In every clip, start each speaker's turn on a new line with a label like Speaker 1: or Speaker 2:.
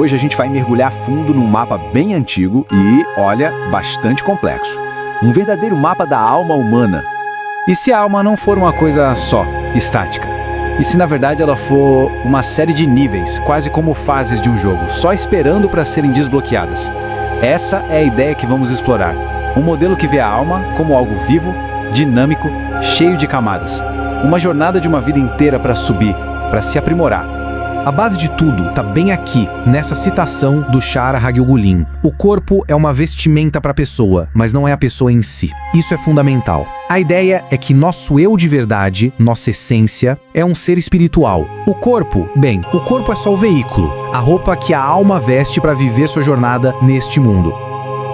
Speaker 1: Hoje a gente vai mergulhar fundo num mapa bem antigo e, olha, bastante complexo. Um verdadeiro mapa da alma humana.
Speaker 2: E se a alma não for uma coisa só, estática? E se na verdade ela for uma série de níveis, quase como fases de um jogo, só esperando para serem desbloqueadas? Essa é a ideia que vamos explorar. Um modelo que vê a alma como algo vivo, dinâmico, cheio de camadas. Uma jornada de uma vida inteira para subir, para se aprimorar.
Speaker 3: A base de tudo está bem aqui, nessa citação do Shara Hagyogulin. O corpo é uma vestimenta para a pessoa, mas não é a pessoa em si. Isso é fundamental. A ideia é que nosso eu de verdade, nossa essência, é um ser espiritual. O corpo é só o veículo, a roupa que a alma veste para viver sua jornada neste mundo.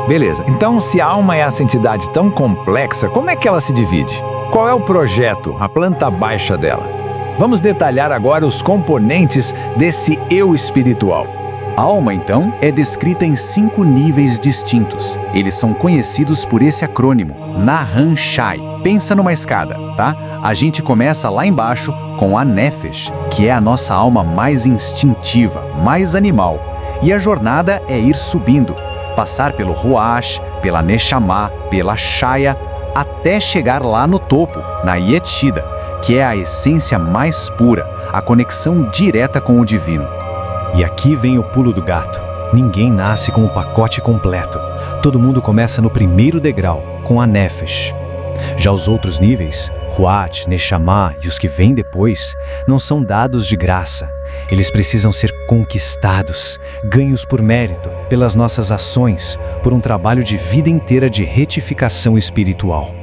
Speaker 4: Beleza, então se a alma é essa entidade tão complexa, como é que ela se divide? Qual é o projeto, a planta baixa dela? Vamos detalhar agora os componentes desse eu espiritual.
Speaker 1: A alma, então, é descrita em 5 níveis distintos. Eles são conhecidos por esse acrônimo, Nahan Shai. Pensa numa escada, tá? A gente começa lá embaixo com a Nefesh, que é a nossa alma mais instintiva, mais animal. E a jornada é ir subindo, passar pelo Ruach, pela Neshama, pela Shaya, até chegar lá no topo, na Yetshida, que é a essência mais pura, a conexão direta com o divino.
Speaker 5: E aqui vem o pulo do gato. Ninguém nasce com o pacote completo. Todo mundo começa no primeiro degrau, com a Nefesh. Já os outros níveis, Ruach, Neshama e os que vêm depois, não são dados de graça. Eles precisam ser conquistados, ganhos por mérito, pelas nossas ações, por um trabalho de vida inteira de retificação espiritual.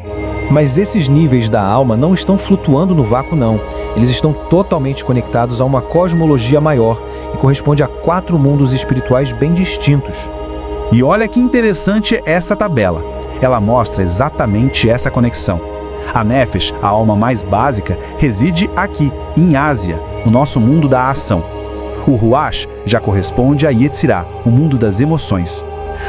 Speaker 3: Mas esses níveis da alma não estão flutuando no vácuo, não. Eles estão totalmente conectados a uma cosmologia maior e corresponde a 4 mundos espirituais bem distintos.
Speaker 2: E olha que interessante essa tabela. Ela mostra exatamente essa conexão. A Nefesh, a alma mais básica, reside aqui, em Ásia, no nosso mundo da ação. O Ruach já corresponde a Yetzirah, o mundo das emoções.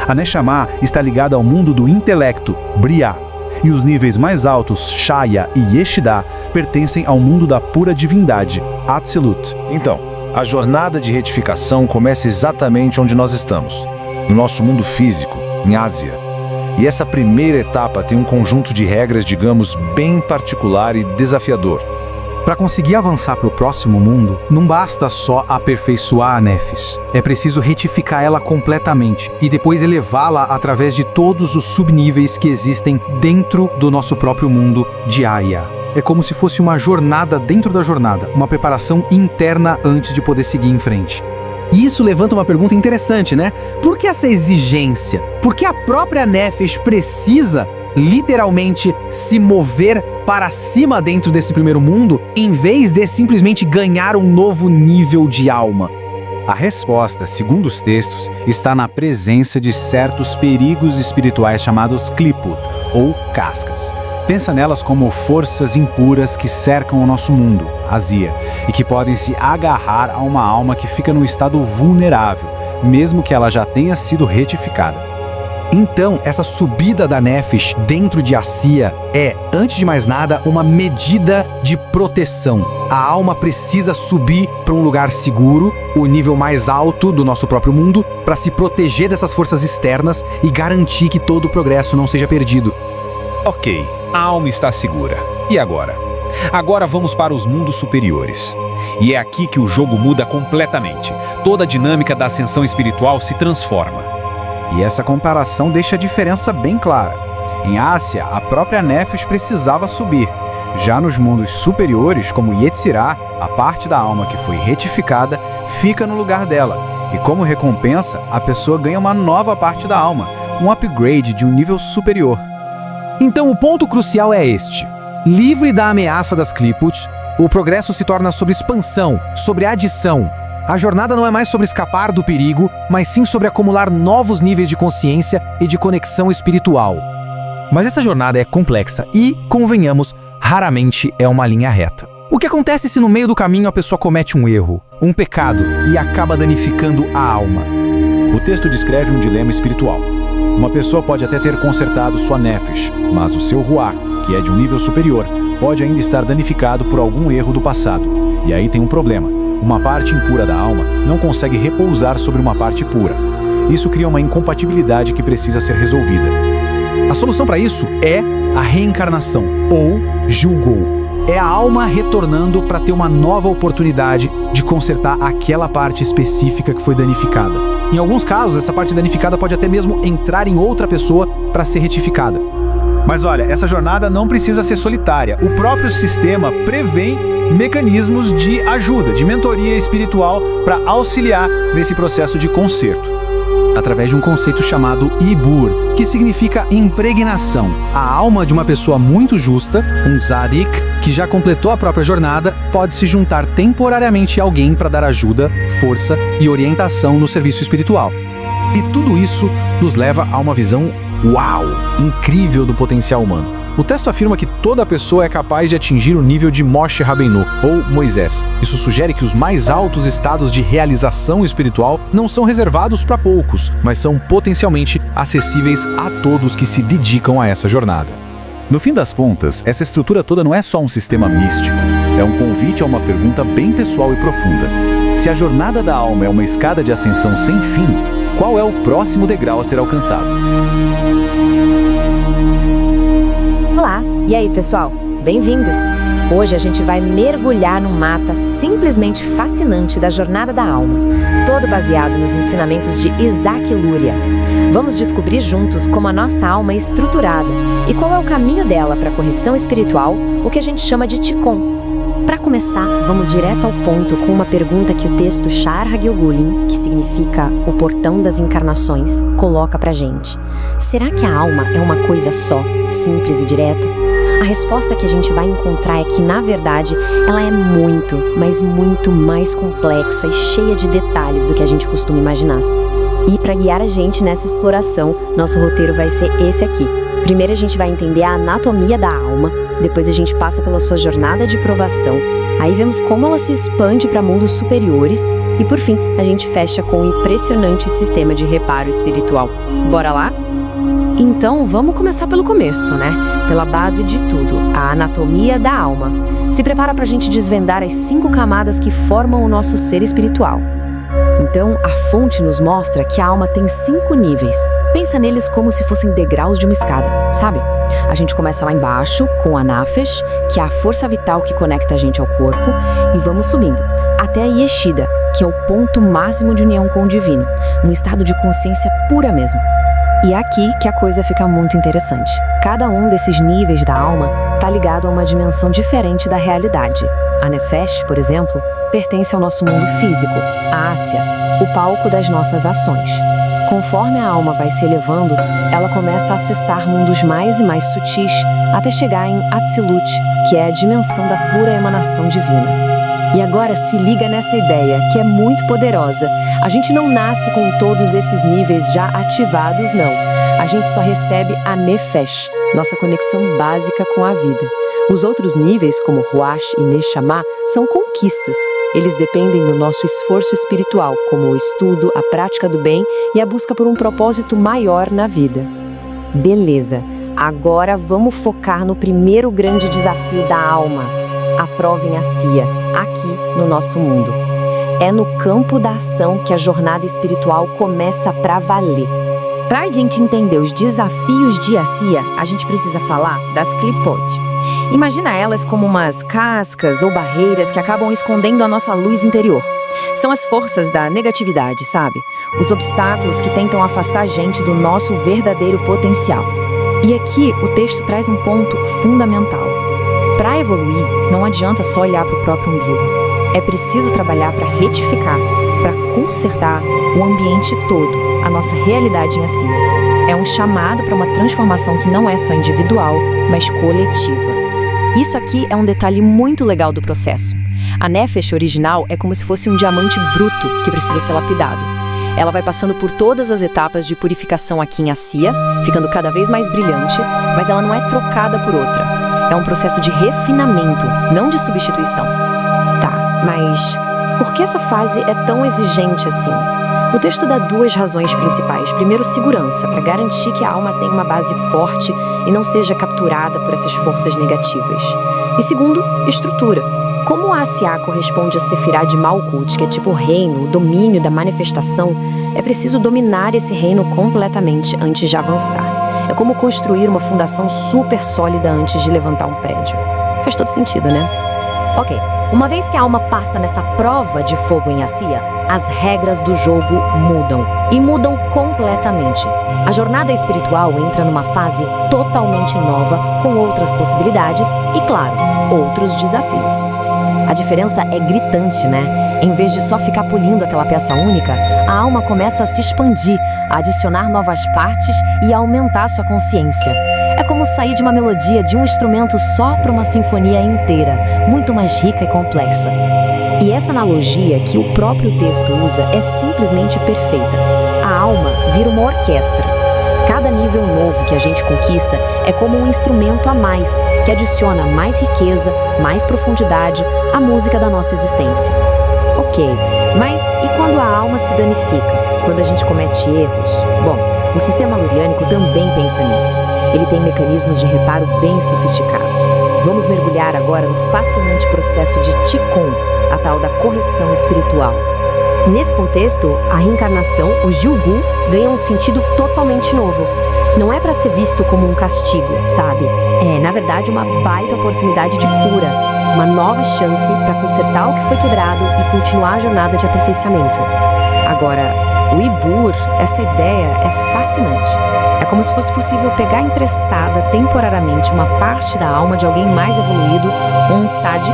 Speaker 2: A Neshama está ligada ao mundo do intelecto, Briah. E os níveis mais altos, Shaya e Yeshida, pertencem ao mundo da pura divindade, Atzilut.
Speaker 6: Então, a jornada de retificação começa exatamente onde nós estamos, no nosso mundo físico, em Ásia. E essa primeira etapa tem um conjunto de regras, digamos, bem particular e desafiador.
Speaker 3: Para conseguir avançar para o próximo mundo, não basta só aperfeiçoar a Nefesh. É preciso retificar ela completamente e depois elevá-la através de todos os subníveis que existem dentro do nosso próprio mundo de Aya. É como se fosse uma jornada dentro da jornada, uma preparação interna antes de poder seguir em frente.
Speaker 7: E isso levanta uma pergunta interessante, né? Por que essa exigência? Por que a própria Nefesh precisa literalmente se mover para cima dentro desse primeiro mundo, em vez de simplesmente ganhar um novo nível de alma?
Speaker 2: A resposta, segundo os textos, está na presença de certos perigos espirituais chamados kliput, ou cascas. Pensa nelas como forças impuras que cercam o nosso mundo, Azia, e que podem se agarrar a uma alma que fica num estado vulnerável, mesmo que ela já tenha sido retificada.
Speaker 3: Então, essa subida da Nefesh dentro de Assia é, antes de mais nada, uma medida de proteção. A alma precisa subir para um lugar seguro, o nível mais alto do nosso próprio mundo, para se proteger dessas forças externas e garantir que todo o progresso não seja perdido.
Speaker 8: Ok, a alma está segura. E agora? Agora vamos para os mundos superiores. E é aqui que o jogo muda completamente. Toda a dinâmica da ascensão espiritual se transforma.
Speaker 2: E essa comparação deixa a diferença bem clara. Em Ásia, a própria Nefesh precisava subir. Já nos mundos superiores, como Yetzirah, a parte da alma que foi retificada fica no lugar dela. E como recompensa, a pessoa ganha uma nova parte da alma, um upgrade de um nível superior.
Speaker 3: Então o ponto crucial é este. Livre da ameaça das kliput, o progresso se torna sobre expansão, sobre adição. A jornada não é mais sobre escapar do perigo, mas sim sobre acumular novos níveis de consciência e de conexão espiritual. Mas essa jornada é complexa e, convenhamos, raramente é uma linha reta. O que acontece se no meio do caminho a pessoa comete um erro, um pecado e acaba danificando a alma?
Speaker 1: O texto descreve um dilema espiritual. Uma pessoa pode até ter consertado sua Nefesh, mas o seu Ruach, que é de um nível superior, pode ainda estar danificado por algum erro do passado. E aí tem um problema.
Speaker 2: Uma parte impura da alma não consegue repousar sobre uma parte pura. Isso cria uma incompatibilidade que precisa ser resolvida. A solução para isso é a reencarnação, ou Julgou. É a alma retornando para ter uma nova oportunidade de consertar aquela parte específica que foi danificada. Em alguns casos, essa parte danificada pode até mesmo entrar em outra pessoa para ser retificada. Mas olha, essa jornada não precisa ser solitária. O próprio sistema prevê mecanismos de ajuda, de mentoria espiritual para auxiliar nesse processo de conserto. Através de um conceito chamado Ibur, que significa impregnação. A alma de uma pessoa muito justa, um tzadik, que já completou a própria jornada, pode se juntar temporariamente a alguém para dar ajuda, força e orientação no serviço espiritual. E tudo isso nos leva a uma visão incrível do potencial humano. O texto afirma que toda pessoa é capaz de atingir o nível de Moshe Rabbeinu, ou Moisés. Isso sugere que os mais altos estados de realização espiritual não são reservados para poucos, mas são potencialmente acessíveis a todos que se dedicam a essa jornada.
Speaker 1: No fim das contas, essa estrutura toda não é só um sistema místico, é um convite a uma pergunta bem pessoal e profunda. Se a jornada da alma é uma escada de ascensão sem fim, qual é o próximo degrau a ser alcançado?
Speaker 9: Olá, e aí pessoal, bem-vindos! Hoje a gente vai mergulhar num mapa simplesmente fascinante da jornada da alma, todo baseado nos ensinamentos de Isaac Luria. Vamos descobrir juntos como a nossa alma é estruturada e qual é o caminho dela para a correção espiritual, o que a gente chama de Tikkun. Para começar, vamos direto ao ponto com uma pergunta que o texto Sha'ar HaGilgulim, que significa o portão das encarnações, coloca pra gente. Será que a alma é uma coisa só, simples e direta? A resposta que a gente vai encontrar é que, na verdade, ela é muito, mas muito mais complexa e cheia de detalhes do que a gente costuma imaginar. E para guiar a gente nessa exploração, nosso roteiro vai ser esse aqui. Primeiro a gente vai entender a anatomia da alma, depois a gente passa pela sua jornada de provação, aí vemos como ela se expande para mundos superiores e, por fim, a gente fecha com um impressionante sistema de reparo espiritual. Bora lá? Então, vamos começar pelo começo, né? Pela base de tudo, a anatomia da alma. Se prepara para a gente desvendar as 5 camadas que formam o nosso ser espiritual. Então, a fonte nos mostra que a alma tem 5 níveis. Pensa neles como se fossem degraus de uma escada, sabe? A gente começa lá embaixo, com a Nafesh, que é a força vital que conecta a gente ao corpo, e vamos subindo, até a Yeshida, que é o ponto máximo de união com o divino, um estado de consciência pura mesmo. E é aqui que a coisa fica muito interessante. Cada um desses níveis da alma está ligado a uma dimensão diferente da realidade. A Nefesh, por exemplo, pertence ao nosso mundo físico, a Ásia, o palco das nossas ações. Conforme a alma vai se elevando, ela começa a acessar mundos mais e mais sutis, até chegar em Atzilut, que é a dimensão da pura emanação divina. E agora se liga nessa ideia, que é muito poderosa. A gente não nasce com todos esses níveis já ativados, não. A gente só recebe a Nefesh, nossa conexão básica com a vida. Os outros níveis, como Ruach e Neshama, são conquistas. Eles dependem do nosso esforço espiritual, como o estudo, a prática do bem e a busca por um propósito maior na vida. Beleza, agora vamos focar no primeiro grande desafio da alma, a prova em Assia, aqui no nosso mundo. É no campo da ação que a jornada espiritual começa pra valer. Para a gente entender os desafios de Assia, a gente precisa falar das Klipot. Imagina elas como umas cascas ou barreiras que acabam escondendo a nossa luz interior. São as forças da negatividade, sabe? Os obstáculos que tentam afastar a gente do nosso verdadeiro potencial. E aqui o texto traz um ponto fundamental. Para evoluir, não adianta só olhar para o próprio umbigo. É preciso trabalhar para retificar, para consertar o ambiente todo, a nossa realidade em Assia. É um chamado para uma transformação que não é só individual, mas coletiva. Isso aqui é um detalhe muito legal do processo. A Nefesh original é como se fosse um diamante bruto que precisa ser lapidado. Ela vai passando por todas as etapas de purificação aqui em Assia, ficando cada vez mais brilhante, mas ela não é trocada por outra. É um processo de refinamento, não de substituição. Tá, mas por que essa fase é tão exigente assim? O texto dá 2 razões principais. Primeiro, segurança, para garantir que a alma tenha uma base forte e não seja capturada por essas forças negativas. E segundo, estrutura. Como a Asiá corresponde a Sefirá de Malkut, que é tipo reino, o domínio da manifestação, é preciso dominar esse reino completamente antes de avançar. É como construir uma fundação super sólida antes de levantar um prédio. Faz todo sentido, né? Ok, uma vez que a alma passa nessa prova de fogo em Asiá, as regras do jogo mudam. E mudam completamente. A jornada espiritual entra numa fase totalmente nova, com outras possibilidades e, claro, outros desafios. A diferença é gritante, né? Em vez de só ficar polindo aquela peça única, a alma começa a se expandir, a adicionar novas partes e a aumentar sua consciência. É como sair de uma melodia de um instrumento só para uma sinfonia inteira, muito mais rica e complexa. E essa analogia que o próprio texto usa é simplesmente perfeita. A alma vira uma orquestra. Cada nível novo que a gente conquista é como um instrumento a mais, que adiciona mais riqueza, mais profundidade à música da nossa existência. Ok, mas e quando a alma se danifica? Quando a gente comete erros? Bom, o sistema luriânico também pensa nisso. Ele tem mecanismos de reparo bem sofisticados. Vamos mergulhar agora no fascinante processo de Tikkun, a tal da correção espiritual. Nesse contexto, a reencarnação, o Jugu, ganha um sentido totalmente novo. Não é para ser visto como um castigo, sabe? É, na verdade, uma baita oportunidade de cura, uma nova chance para consertar o que foi quebrado e continuar a jornada de aperfeiçoamento. Agora, o Ibur, essa ideia é fascinante. É como se fosse possível pegar emprestada temporariamente uma parte da alma de alguém mais evoluído, um tzadik,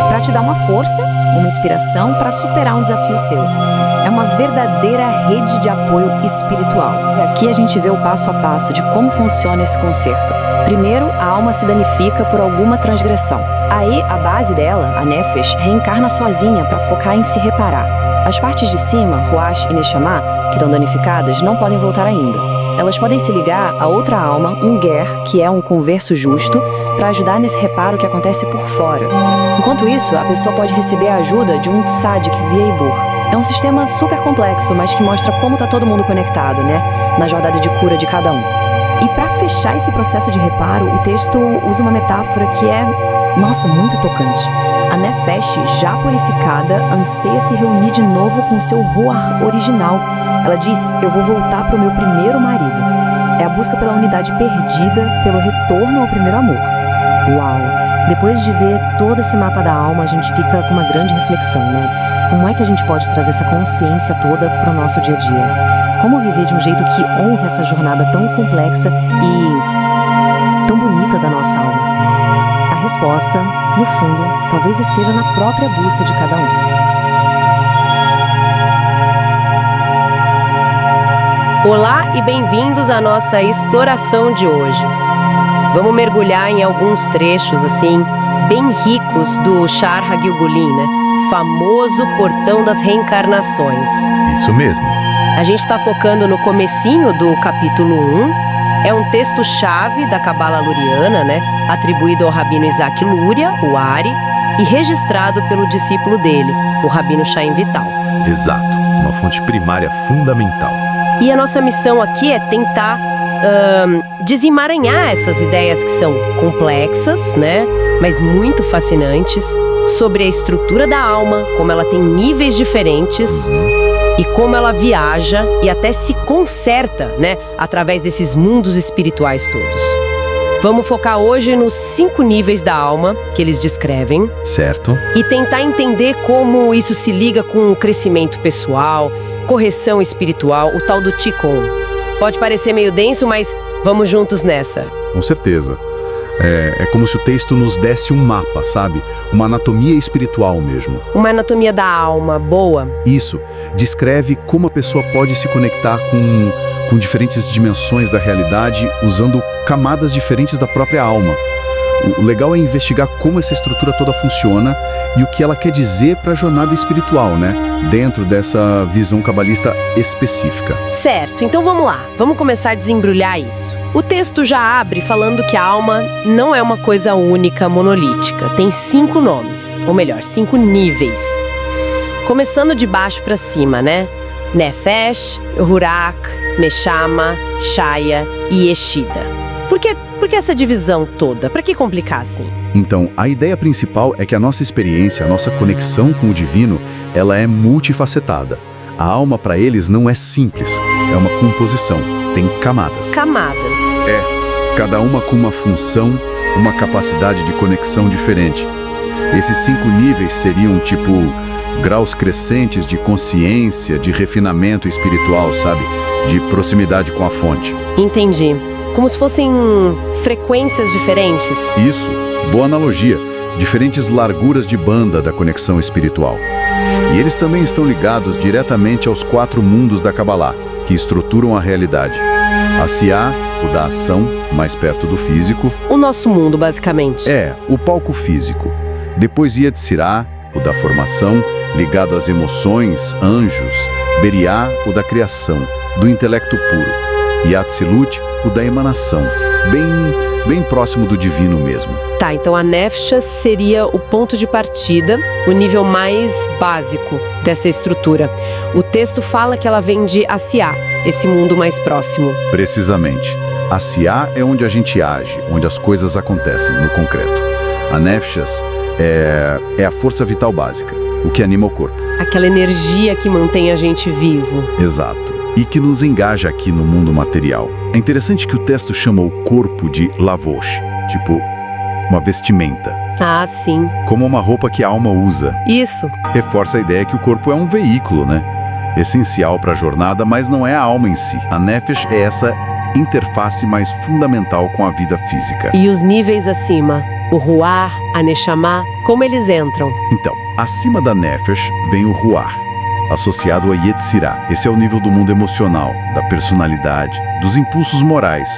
Speaker 9: para te dar uma força, uma inspiração para superar um desafio seu. É uma verdadeira rede de apoio espiritual. E aqui a gente vê o passo a passo de como funciona esse concerto. Primeiro, a alma se danifica por alguma transgressão. Aí, a base dela, a Nefesh, reencarna sozinha para focar em se reparar. As partes de cima, Ruach e Neshama, que estão danificadas, não podem voltar ainda. Elas podem se ligar a outra alma, um Ger, que é um converso justo, para ajudar nesse reparo que acontece por fora. Enquanto isso, a pessoa pode receber a ajuda de um Tzadik via Ibur. É um sistema super complexo, mas que mostra como tá todo mundo conectado, né? Na jornada de cura de cada um. E para fechar esse processo de reparo, o texto usa uma metáfora que é, nossa, muito tocante. A Nefesh, já purificada, anseia se reunir de novo com seu Ruach original. Ela diz, eu vou voltar para o meu primeiro marido. É a busca pela unidade perdida, pelo retorno ao primeiro amor. Uau! Depois de ver todo esse mapa da alma, a gente fica com uma grande reflexão, né? Como é que a gente pode trazer essa consciência toda para o nosso dia a dia? Como viver de um jeito que honre essa jornada tão complexa e tão bonita da nossa alma? A resposta, no fundo, talvez esteja na própria busca de cada um.
Speaker 10: Olá e bem-vindos à nossa exploração de hoje. Vamos mergulhar em alguns trechos, assim, bem ricos do Sha'ar HaGilgulim, né? Famoso portão das reencarnações.
Speaker 6: Isso mesmo.
Speaker 10: A gente está focando no comecinho do capítulo 1. É um texto-chave da Cabala Luriana, né? Atribuído ao Rabino Isaac Luria, o Ari, e registrado pelo discípulo dele, o Rabino Chaim Vital.
Speaker 6: Exato. Uma fonte primária fundamental.
Speaker 10: E a nossa missão aqui é tentar desemaranhar essas ideias que são complexas, né? Mas muito fascinantes, sobre a estrutura da alma, como ela tem níveis diferentes e como ela viaja e até se conserta, né? Através desses mundos espirituais todos. Vamos focar hoje nos 5 níveis da alma que eles descrevem.
Speaker 6: Certo.
Speaker 10: E tentar entender como isso se liga com o crescimento pessoal, correção espiritual, o tal do Tikkun. Pode parecer meio denso, mas vamos juntos nessa.
Speaker 11: Com certeza. É como se o texto nos desse um mapa, sabe? Uma anatomia espiritual mesmo.
Speaker 10: Uma anatomia da alma, boa.
Speaker 11: Isso. Descreve como a pessoa pode se conectar com diferentes dimensões da realidade, usando camadas diferentes da própria alma. O legal é investigar como essa estrutura toda funciona e o que ela quer dizer para a jornada espiritual, né? Dentro dessa visão cabalista específica.
Speaker 10: Certo, então vamos lá. Vamos começar a desembrulhar isso. O texto já abre falando que a alma não é uma coisa única, monolítica. Tem 5 nomes, ou melhor, 5 níveis. Começando de baixo para cima, né? Nefesh, Ruach, Neshama, Shaya e Yeshida. Por que essa divisão toda? Para que complicar assim?
Speaker 11: Então, a ideia principal é que a nossa experiência, a nossa conexão com o divino, ela é multifacetada. A alma para eles não é simples, é uma composição, tem camadas.
Speaker 10: Camadas.
Speaker 11: Cada uma com uma função, uma capacidade de conexão diferente. Esses 5 níveis seriam tipo graus crescentes de consciência, de refinamento espiritual, sabe? De proximidade com a fonte.
Speaker 10: Entendi. Como se fossem frequências diferentes.
Speaker 11: Isso, boa analogia. Diferentes larguras de banda da conexão espiritual. E eles também estão ligados diretamente aos 4 mundos da Kabbalah, que estruturam a realidade. Asiá, o da ação, mais perto do físico.
Speaker 10: O nosso mundo, basicamente.
Speaker 11: O palco físico. Depois Yetzirah, o da formação, ligado às emoções, anjos. Beriá, o da criação, do intelecto puro. E Atzilut, o da emanação, bem próximo do divino mesmo.
Speaker 10: Tá, então a Nefesh seria o ponto de partida, o nível mais básico dessa estrutura. O texto fala que ela vem de Asiá, esse mundo mais próximo.
Speaker 11: Precisamente. Asiá é onde a gente age, onde as coisas acontecem, no concreto. A Nefesh é a força vital básica, o que anima o corpo.
Speaker 10: Aquela energia que mantém a gente vivo.
Speaker 11: Exato. E que nos engaja aqui no mundo material. É interessante que o texto chama o corpo de lavosh, tipo uma vestimenta.
Speaker 10: Ah, sim.
Speaker 11: Como uma roupa que a alma usa.
Speaker 10: Isso.
Speaker 11: Reforça a ideia que o corpo é um veículo, né? Essencial para a jornada, mas não é a alma em si. A Nefesh é essa interface mais fundamental com a vida física.
Speaker 10: E os níveis acima? O Ruach, a Neshama, como eles entram?
Speaker 11: Então, acima da Nefesh vem o Ruach, associado a Yetzirah. Esse é o nível do mundo emocional, da personalidade, dos impulsos morais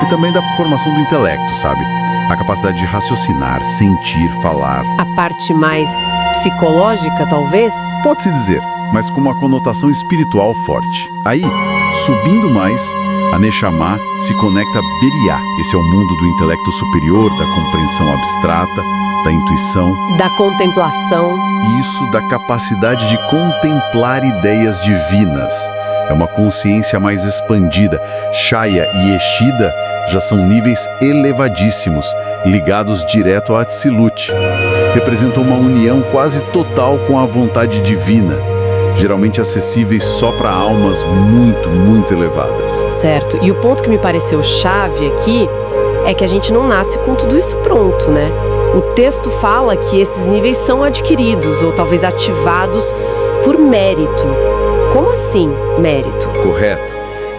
Speaker 11: e também da formação do intelecto, sabe? A capacidade de raciocinar, sentir, falar.
Speaker 10: A parte mais psicológica, talvez?
Speaker 11: Pode-se dizer, mas com uma conotação espiritual forte. Aí, subindo mais, a Neshama se conecta a Beriá. Esse é o mundo do intelecto superior, da compreensão abstrata, da intuição. Da
Speaker 10: contemplação.
Speaker 11: Isso, da capacidade de contemplar ideias divinas. É uma consciência mais expandida. Shaya e Yeshida já são níveis elevadíssimos, ligados direto a Atzilut. Representam uma união quase total com a vontade divina, geralmente acessíveis só para almas muito elevadas.
Speaker 10: Certo. E o ponto que me pareceu chave aqui é que a gente não nasce com tudo isso pronto, né? O texto fala que esses níveis são adquiridos ou talvez ativados por mérito. Como assim, mérito?
Speaker 11: Correto.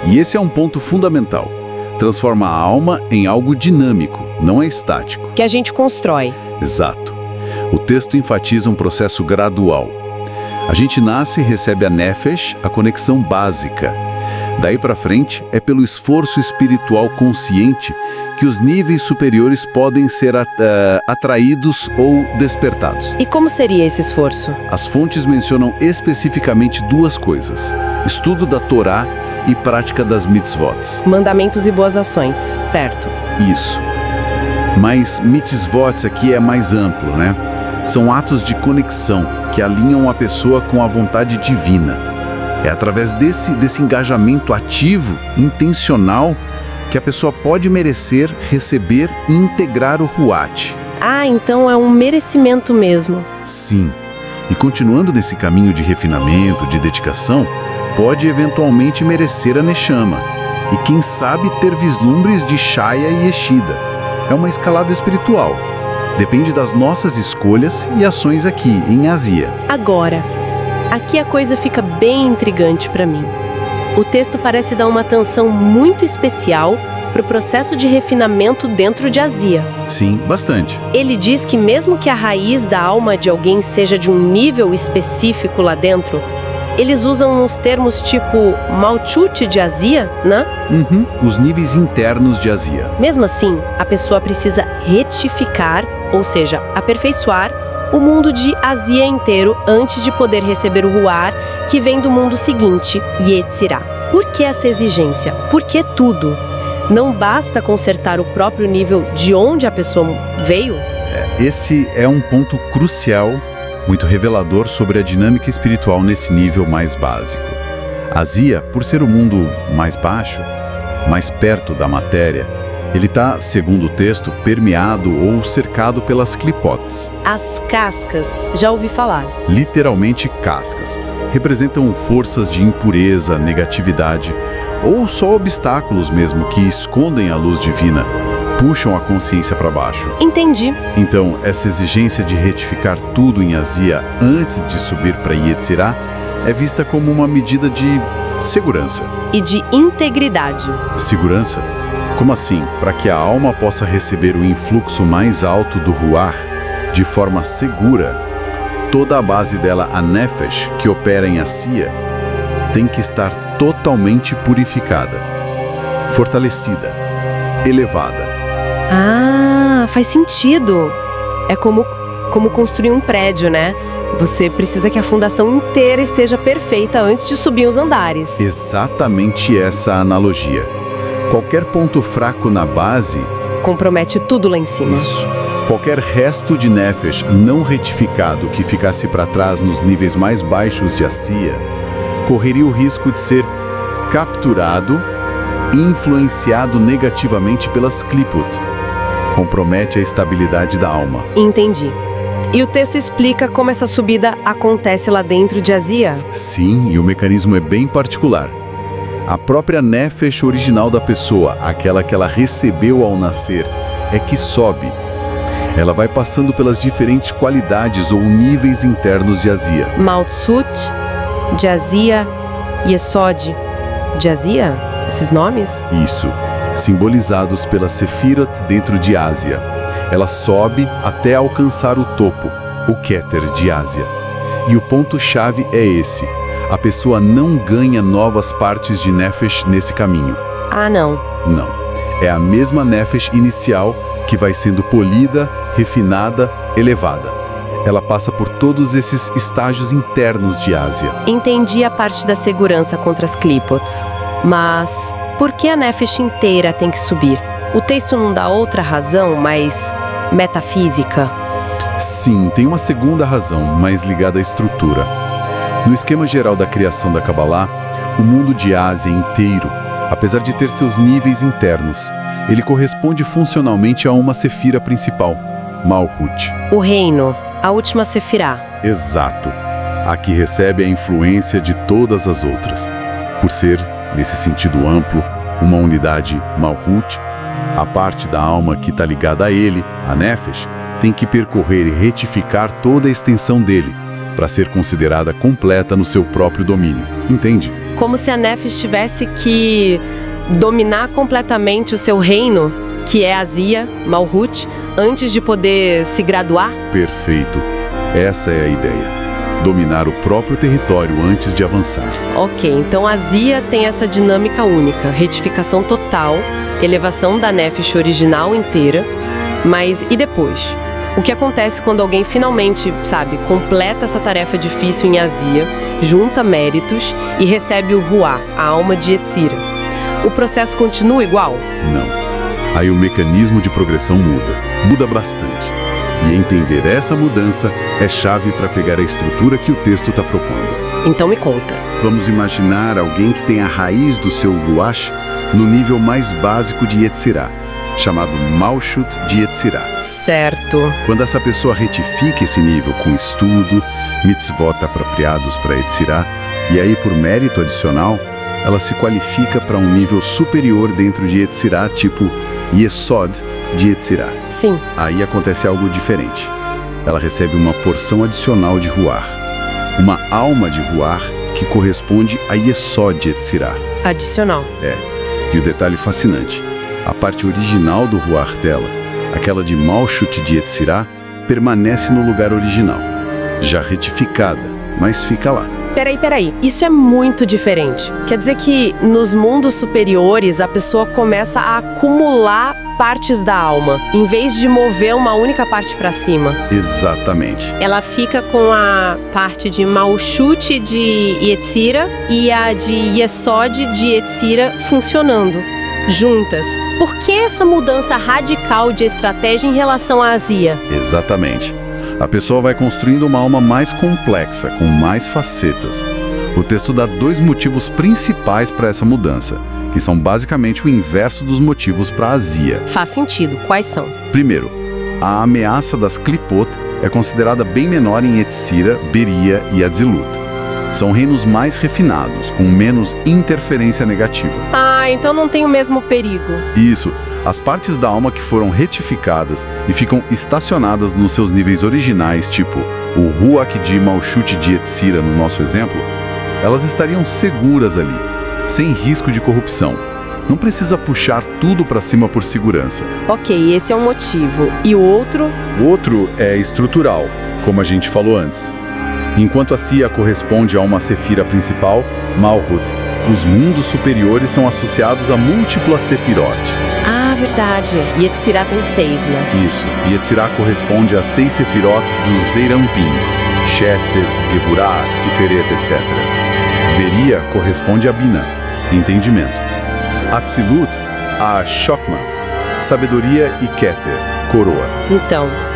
Speaker 11: E esse é um ponto fundamental. Transforma a alma em algo dinâmico, não é estático.
Speaker 10: Que a gente constrói.
Speaker 11: Exato. O texto enfatiza um processo gradual. A gente nasce e recebe a Nefesh, a conexão básica. Daí para frente, é pelo esforço espiritual consciente que os níveis superiores podem ser atraídos ou despertados.
Speaker 10: E como seria esse esforço?
Speaker 11: As fontes mencionam especificamente 2 coisas: estudo da Torá e prática das mitzvot.
Speaker 10: Mandamentos e boas ações, certo?
Speaker 11: Isso. Mas mitzvot aqui é mais amplo, né? São atos de conexão que alinham a pessoa com a vontade divina. É através desse engajamento ativo, intencional, que a pessoa pode merecer, receber e integrar o Ruach.
Speaker 10: Ah, então é um merecimento mesmo.
Speaker 11: Sim. E continuando nesse caminho de refinamento, de dedicação, pode eventualmente merecer a Neshama. E quem sabe ter vislumbres de Shaya e Yeshida. É uma escalada espiritual. Depende das nossas escolhas e ações aqui, em Asiá.
Speaker 10: Agora, aqui a coisa fica bem intrigante para mim. O texto parece dar uma atenção muito especial para o processo de refinamento dentro de Asiá.
Speaker 11: Sim, bastante.
Speaker 10: Ele diz que mesmo que a raiz da alma de alguém seja de um nível específico lá dentro, eles usam uns termos tipo Malchut de Asiá, né?
Speaker 11: Os níveis internos de Asiá.
Speaker 10: Mesmo assim, a pessoa precisa retificar, ou seja, aperfeiçoar o mundo de Asiá inteiro antes de poder receber o Ruach, que vem do mundo seguinte, Yetzirah. Por que essa exigência? Por que tudo? Não basta consertar o próprio nível de onde a pessoa veio?
Speaker 11: Esse é um ponto crucial, muito revelador sobre a dinâmica espiritual nesse nível mais básico. Asiá, por ser o mundo mais baixo, mais perto da matéria, Ele está, segundo o texto, permeado ou cercado pelas clipotes,
Speaker 10: As cascas, já ouvi falar.
Speaker 11: literalmente cascas. Representam forças de impureza, negatividade, ou só obstáculos mesmo que escondem a luz divina, puxam a consciência para baixo.
Speaker 10: Entendi.
Speaker 11: Então, essa exigência de retificar tudo em Azia antes de subir para Yetzirah é vista como uma medida de segurança.
Speaker 10: E de integridade.
Speaker 11: Segurança? Como assim? Para que a alma possa receber o influxo mais alto do Ruach de forma segura, toda a base dela, a Nefesh, que opera em Azia, tem que estar totalmente purificada, fortalecida, elevada.
Speaker 10: Ah, faz sentido. É como construir um prédio, né? Você precisa que a fundação inteira esteja perfeita antes de subir os andares.
Speaker 11: Exatamente essa analogia. Qualquer ponto fraco na base,
Speaker 10: Compromete tudo lá em cima.
Speaker 11: isso. Qualquer resto de Nefesh não retificado que ficasse para trás nos níveis mais baixos de Azia, correria o risco de ser capturado e influenciado negativamente pelas Klipot. Compromete a estabilidade da alma.
Speaker 10: Entendi. E o texto explica como essa subida acontece lá dentro de Azia?
Speaker 11: Sim, e o mecanismo é bem particular. A própria Nefesh original da pessoa, aquela que ela recebeu ao nascer, é que sobe. Ela vai passando pelas diferentes qualidades ou níveis internos de Azia.
Speaker 10: Maltsut, de Azia, Yesod, de Azia? Esses nomes?
Speaker 11: Isso, simbolizados pela Sefirot dentro de Azia. Ela sobe até alcançar o topo, o Keter de Azia. E o ponto-chave é esse. A pessoa não ganha novas partes de Nefesh nesse caminho.
Speaker 10: Ah, não.
Speaker 11: Não. É a mesma Nefesh inicial que vai sendo polida, refinada, elevada. Ela passa por todos esses estágios internos de Azia.
Speaker 10: Entendi a parte da segurança contra as Klipots. Mas por que a Nefesh inteira tem que subir? O texto não dá outra razão, mais metafísica?
Speaker 11: Sim, tem uma segunda razão, mais ligada à estrutura. No esquema geral da criação da Kabbalah, o mundo de Ásia inteiro, apesar de ter seus níveis internos, ele corresponde funcionalmente a uma sefira principal, Malhut.
Speaker 10: O reino, a última Sefirá.
Speaker 11: Exato. A que recebe a influência de todas as outras. Por ser, nesse sentido amplo, uma unidade Malhut, a parte da alma que está ligada a ele, a Nefesh, tem que percorrer e retificar toda a extensão dele, para ser considerada completa no seu próprio domínio. Entende?
Speaker 10: Como se a Nefesh tivesse que dominar completamente o seu reino, que é Azia, Malhut, antes de poder se graduar?
Speaker 11: Perfeito. Essa é a ideia. Dominar o próprio território antes de avançar.
Speaker 10: Ok, então Azia tem essa dinâmica única, retificação total, elevação da Nefesh original inteira, mas e depois? O que acontece quando alguém finalmente, completa essa tarefa difícil em Azia, junta méritos e recebe o Ruach, a alma de Yetzirah? O processo continua igual?
Speaker 11: Não. Aí o mecanismo de progressão muda bastante. E entender essa mudança é chave para pegar a estrutura que o texto está propondo.
Speaker 10: Então me conta.
Speaker 11: Vamos imaginar alguém que tem a raiz do seu Ruach no nível mais básico de Yetzirah, chamado Malchut de Yetzirah.
Speaker 10: Certo.
Speaker 11: Quando essa pessoa retifica esse nível com estudo, mitzvot apropriados para Yetzirah, e aí por mérito adicional, ela se qualifica para um nível superior dentro de Yetzirah, tipo Yesod de Yetzirah.
Speaker 10: Sim.
Speaker 11: Aí acontece algo diferente. Ela recebe uma porção adicional de Ruach, uma alma de Ruach que corresponde a Yesod de Yetzirah.
Speaker 10: Adicional.
Speaker 11: E o detalhe fascinante, a parte original do Ruach dela, aquela de Malchut de Yetzirah, permanece no lugar original, já retificada, mas fica lá.
Speaker 10: Peraí, isso é muito diferente. Quer dizer que nos mundos superiores a pessoa começa a acumular partes da alma, em vez de mover uma única parte para cima.
Speaker 11: Exatamente.
Speaker 10: Ela fica com a parte de Malchut de Yetzirah e a de Yesod de Yetzirah funcionando juntas. Por que essa mudança radical de estratégia em relação à Azia?
Speaker 11: Exatamente. A pessoa vai construindo uma alma mais complexa, com mais facetas. O texto dá 2 motivos principais para essa mudança, que são basicamente o inverso dos motivos para a azia.
Speaker 10: Faz sentido. Quais são?
Speaker 11: Primeiro, a ameaça das Klipot é considerada bem menor em Yetzira, Beria e Atzilut. São reinos mais refinados, com menos interferência negativa.
Speaker 10: Ah, então não tem o mesmo perigo.
Speaker 11: Isso, as partes da alma que foram retificadas e ficam estacionadas nos seus níveis originais, tipo o Ruach de Malchut de Yetzira no nosso exemplo, elas estariam seguras ali, sem risco de corrupção. Não precisa puxar tudo para cima por segurança.
Speaker 10: Ok, esse é um motivo. E o outro?
Speaker 11: O outro é estrutural, como a gente falou antes. Enquanto a Sia corresponde a uma Sefira principal, Malhut, os mundos superiores são associados a múltiplas Sefirot.
Speaker 10: Ah, verdade. Yetzirah tem 6, né?
Speaker 11: Isso. Yetzirah corresponde a 6 Sefirot do Zeirampim, Chesed, Gevurah, Tiferet, etc. Beria corresponde a Bina, entendimento. Atzilut, a Shokma, sabedoria e Keter, coroa.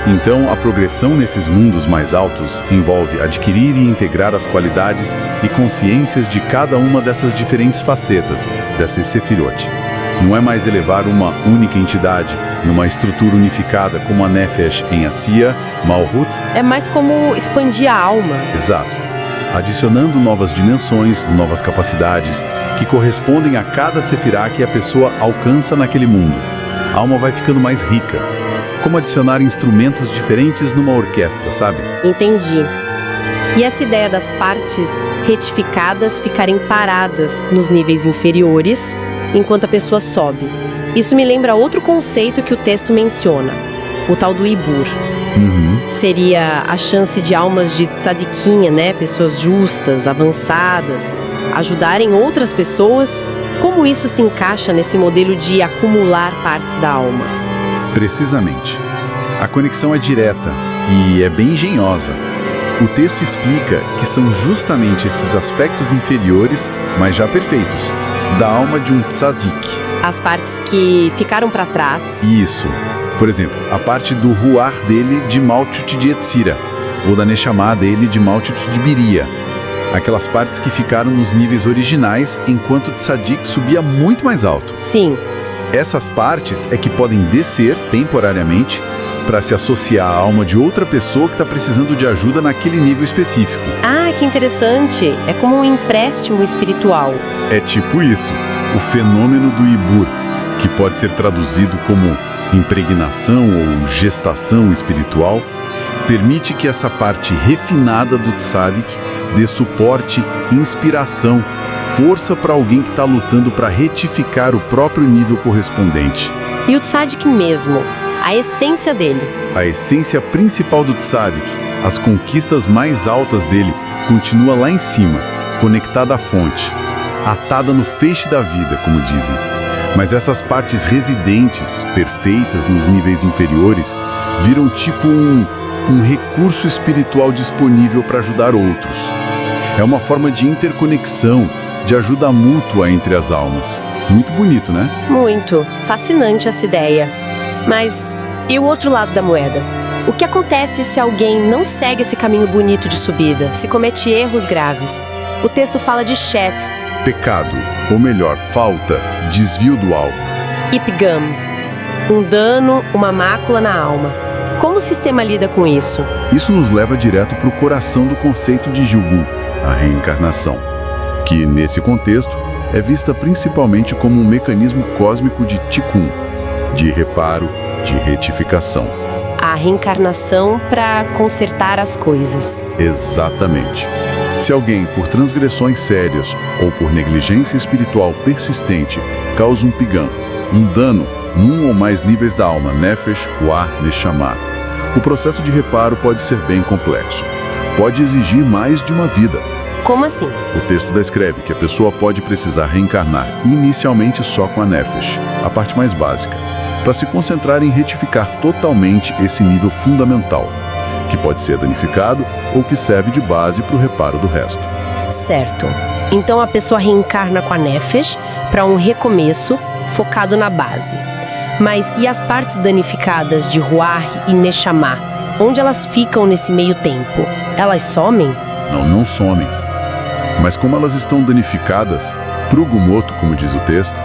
Speaker 11: Então, a progressão nesses mundos mais altos envolve adquirir e integrar as qualidades e consciências de cada uma dessas diferentes facetas, dessas Sefirot. Não é mais elevar uma única entidade numa estrutura unificada como a Nefesh em Asiya, Malhut.
Speaker 10: É mais como expandir a alma.
Speaker 11: Exato. Adicionando novas dimensões, novas capacidades, que correspondem a cada sefirá que a pessoa alcança naquele mundo. A alma vai ficando mais rica. Como adicionar instrumentos diferentes numa orquestra, sabe?
Speaker 10: Entendi. E essa ideia das partes retificadas ficarem paradas nos níveis inferiores, enquanto a pessoa sobe. Isso me lembra outro conceito que o texto menciona, o tal do Ibur. Seria a chance de almas de tzadikim, né? Pessoas justas, avançadas, ajudarem outras pessoas. Como isso se encaixa nesse modelo de acumular partes da alma?
Speaker 11: Precisamente. A conexão é direta e é bem engenhosa. O texto explica que são justamente esses aspectos inferiores, mas já perfeitos, da alma de um tzadik.
Speaker 10: As partes que ficaram para trás.
Speaker 11: Isso. Por exemplo, a parte do Ruach dele de Malchut de Yetzira, ou da Neshama dele de Malchut de Beria. Aquelas partes que ficaram nos níveis originais, enquanto o Tzadik subia muito mais alto.
Speaker 10: Sim.
Speaker 11: Essas partes é que podem descer temporariamente para se associar à alma de outra pessoa que está precisando de ajuda naquele nível específico.
Speaker 10: Ah, que interessante! É como um empréstimo espiritual.
Speaker 11: É tipo isso, o fenômeno do Ibur, que pode ser traduzido como impregnação ou gestação espiritual, permite que essa parte refinada do tzadik dê suporte, inspiração, força para alguém que está lutando para retificar o próprio nível correspondente.
Speaker 10: E o tzadik mesmo, a essência dele?
Speaker 11: A essência principal do tzadik, as conquistas mais altas dele, continua lá em cima, conectada à fonte, atada no feixe da vida, como dizem. Mas essas partes residentes, perfeitas nos níveis inferiores, viram tipo um recurso espiritual disponível para ajudar outros. É uma forma de interconexão, de ajuda mútua entre as almas. Muito bonito, né?
Speaker 10: Muito. Fascinante essa ideia. Mas e o outro lado da moeda? O que acontece se alguém não segue esse caminho bonito de subida, se comete erros graves? O texto fala de Shet.
Speaker 11: Pecado, ou melhor, falta, desvio do alvo.
Speaker 10: Ipgam, um dano, uma mácula na alma. Como o sistema lida com isso?
Speaker 11: Isso nos leva direto para o coração do conceito de Gilgul, a reencarnação, que, nesse contexto, é vista principalmente como um mecanismo cósmico de tikkun, de reparo, de retificação.
Speaker 10: A reencarnação para consertar as coisas.
Speaker 11: Exatamente. Se alguém, por transgressões sérias ou por negligência espiritual persistente, causa um pigam, um dano num ou mais níveis da alma, Nefesh, Ruach, Neshama, o processo de reparo pode ser bem complexo. Pode exigir mais de uma vida.
Speaker 10: Como assim?
Speaker 11: O texto descreve que a pessoa pode precisar reencarnar inicialmente só com a Nefesh, a parte mais básica, para se concentrar em retificar totalmente esse nível fundamental, que pode ser danificado ou que serve de base para o reparo do resto.
Speaker 10: Certo. Então a pessoa reencarna com a Nefesh para um recomeço focado na base. Mas e as partes danificadas de Ruach e Neshama? Onde elas ficam nesse meio tempo? Elas somem?
Speaker 11: Não somem. Mas como elas estão danificadas, prugumoto, como diz o texto,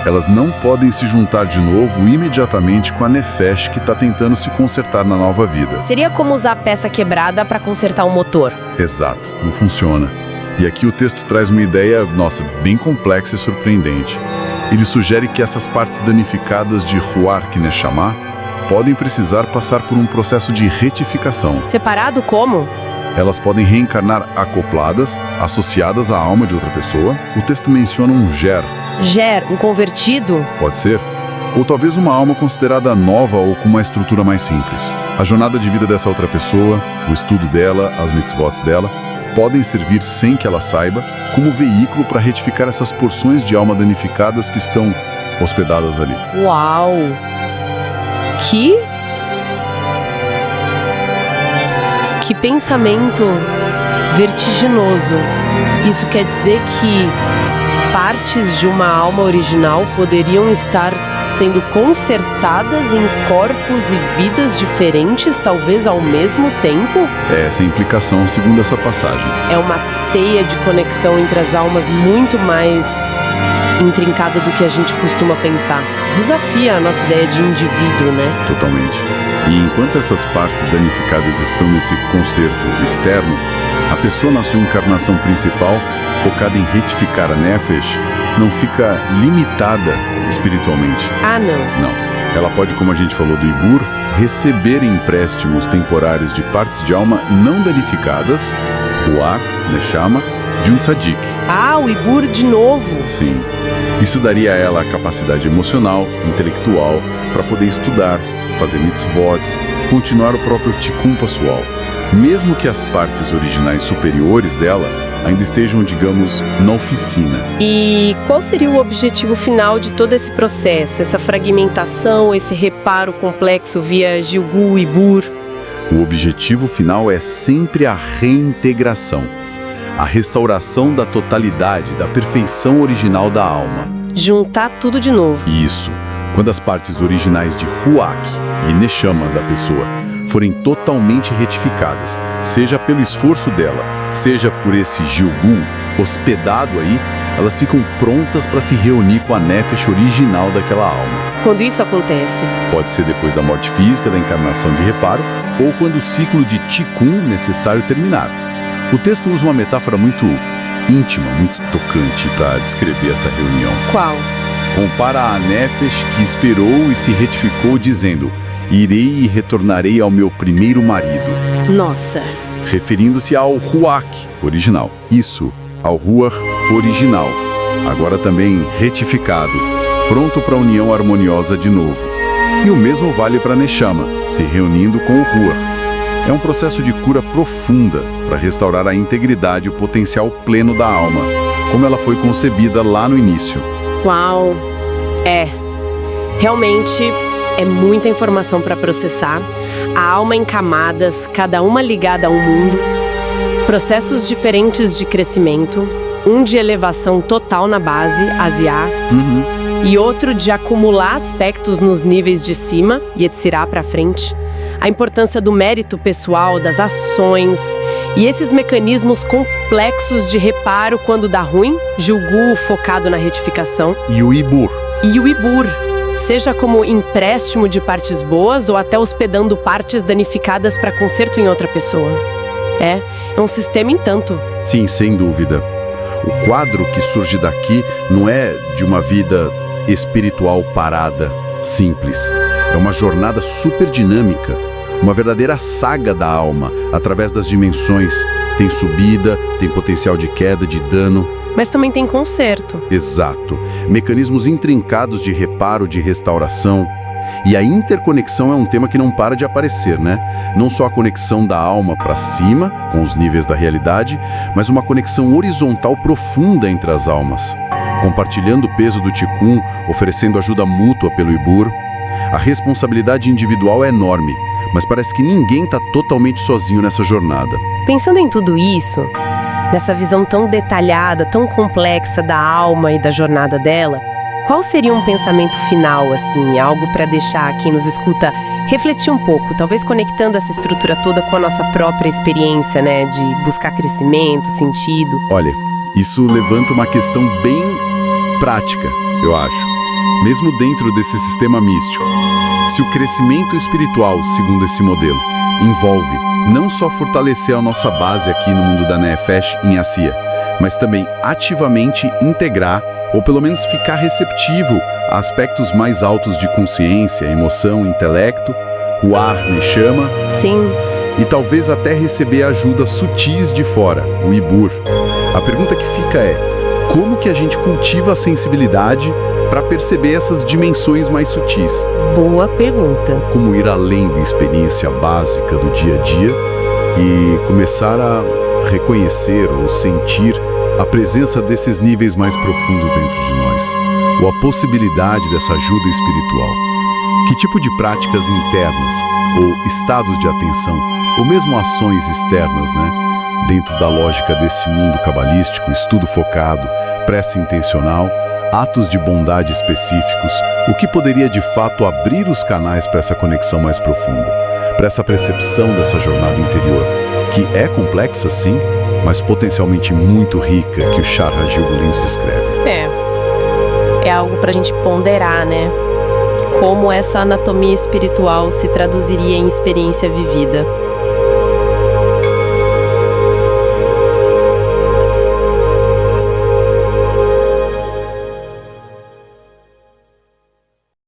Speaker 11: elas não podem se juntar de novo imediatamente com a Nefesh que está tentando se consertar na nova vida.
Speaker 10: Seria como usar peça quebrada para consertar um motor.
Speaker 11: Exato, não funciona. E aqui o texto traz uma ideia, nossa, bem complexa e surpreendente. Ele sugere que essas partes danificadas de Ruach Neshama podem precisar passar por um processo de retificação.
Speaker 10: Separado como?
Speaker 11: Elas podem reencarnar acopladas, associadas à alma de outra pessoa. O texto menciona um ger.
Speaker 10: Ger, um convertido?
Speaker 11: Pode ser. Ou talvez uma alma considerada nova ou com uma estrutura mais simples. A jornada de vida dessa outra pessoa, o estudo dela, as mitzvot dela, podem servir sem que ela saiba, como veículo para retificar essas porções de alma danificadas que estão hospedadas ali.
Speaker 10: Uau! Que pensamento vertiginoso. Isso quer dizer que partes de uma alma original poderiam estar sendo consertadas em corpos e vidas diferentes, talvez ao mesmo tempo?
Speaker 11: É essa a implicação, segundo essa passagem.
Speaker 10: É uma teia de conexão entre as almas muito mais intrincada do que a gente costuma pensar. Desafia a nossa ideia de indivíduo, né?
Speaker 11: Totalmente. E enquanto essas partes danificadas estão nesse concerto externo, a pessoa na sua encarnação principal, focada em retificar a Nefesh, não fica limitada espiritualmente.
Speaker 10: Ah, não.
Speaker 11: Não. Ela pode, como a gente falou do Ibur, receber empréstimos temporários de partes de alma não danificadas, Ruach, Neshama, de um tzadik.
Speaker 10: Ah, o Ibur de novo.
Speaker 11: Sim. Isso daria a ela a capacidade emocional, intelectual, para poder estudar, fazer mitzvot, continuar o próprio tikkun pessoal. Mesmo que as partes originais superiores dela ainda estejam, digamos, na oficina.
Speaker 10: E qual seria o objetivo final de todo esse processo? Essa fragmentação, esse reparo complexo via Gilgul e Ibur?
Speaker 11: O objetivo final é sempre a reintegração. A restauração da totalidade, da perfeição original da alma.
Speaker 10: Juntar tudo de novo.
Speaker 11: Isso. Quando as partes originais de Ruach e Neshama da pessoa forem totalmente retificadas, seja pelo esforço dela, seja por esse Gilgul hospedado aí, elas ficam prontas para se reunir com a Nefesh original daquela alma.
Speaker 10: Quando isso acontece?
Speaker 11: Pode ser depois da morte física, da encarnação de reparo, ou quando o ciclo de Tikkun necessário terminar. O texto usa uma metáfora muito íntima, muito tocante para descrever essa reunião.
Speaker 10: Qual?
Speaker 11: Compara a Nefesh que esperou e se retificou dizendo: irei e retornarei ao meu primeiro marido.
Speaker 10: Nossa!
Speaker 11: Referindo-se ao Ruach original. Isso, ao Ruach original. Agora também retificado, pronto para a união harmoniosa de novo. E o mesmo vale para Neshama, se reunindo com o Ruach. É um processo de cura profunda para restaurar a integridade e o potencial pleno da alma, como ela foi concebida lá no início.
Speaker 10: Uau! Realmente é muita informação para processar. A alma em camadas, cada uma ligada a um mundo. Processos diferentes de crescimento. Um de elevação total na base, Asiá. E outro de acumular aspectos nos níveis de cima, Yetzirah para frente. A importância do mérito pessoal, das ações e esses mecanismos complexos de reparo quando dá ruim, Gilgul focado na retificação.
Speaker 11: E o Ibur.
Speaker 10: Seja como empréstimo de partes boas ou até hospedando partes danificadas para conserto em outra pessoa. É um sistema em tanto.
Speaker 11: Sim, sem dúvida. O quadro que surge daqui não é de uma vida espiritual parada, simples. É uma jornada super dinâmica, uma verdadeira saga da alma, através das dimensões. Tem subida, tem potencial de queda, de dano.
Speaker 10: Mas também tem conserto.
Speaker 11: Exato. Mecanismos intrincados de reparo, de restauração. E a interconexão é um tema que não para de aparecer, né? Não só a conexão da alma para cima, com os níveis da realidade, mas uma conexão horizontal profunda entre as almas. Compartilhando o peso do Tikkun, oferecendo ajuda mútua pelo Ibur. A responsabilidade individual é enorme, mas parece que ninguém está totalmente sozinho nessa jornada.
Speaker 10: Pensando em tudo isso, nessa visão tão detalhada, tão complexa da alma e da jornada dela, qual seria um pensamento final, assim, algo para deixar quem nos escuta refletir um pouco, talvez conectando essa estrutura toda com a nossa própria experiência, né? De buscar crescimento, sentido.
Speaker 11: Olha, isso levanta uma questão bem prática, eu acho. Mesmo dentro desse sistema místico. Se o crescimento espiritual, segundo esse modelo, envolve não só fortalecer a nossa base aqui no mundo da Nefesh em Assia, mas também ativamente integrar, ou pelo menos ficar receptivo a aspectos mais altos de consciência, emoção, intelecto, o ar, Neshama,
Speaker 10: Sim.
Speaker 11: e talvez até receber ajuda sutis de fora, o Ibur. A pergunta que fica é, como que a gente cultiva a sensibilidade para perceber essas dimensões mais sutis?
Speaker 10: Boa pergunta.
Speaker 11: Como ir além da experiência básica do dia a dia e começar a reconhecer ou sentir a presença desses níveis mais profundos dentro de nós, ou a possibilidade dessa ajuda espiritual. Que tipo de práticas internas, ou estados de atenção, ou mesmo ações externas, dentro da lógica desse mundo cabalístico, estudo focado, prece intencional, atos de bondade específicos, o que poderia de fato abrir os canais para essa conexão mais profunda, para essa percepção dessa jornada interior, que é complexa sim, mas potencialmente muito rica, que o Sharha Gilgulins descreve.
Speaker 10: É algo para a gente ponderar, né? Como essa anatomia espiritual se traduziria em experiência vivida.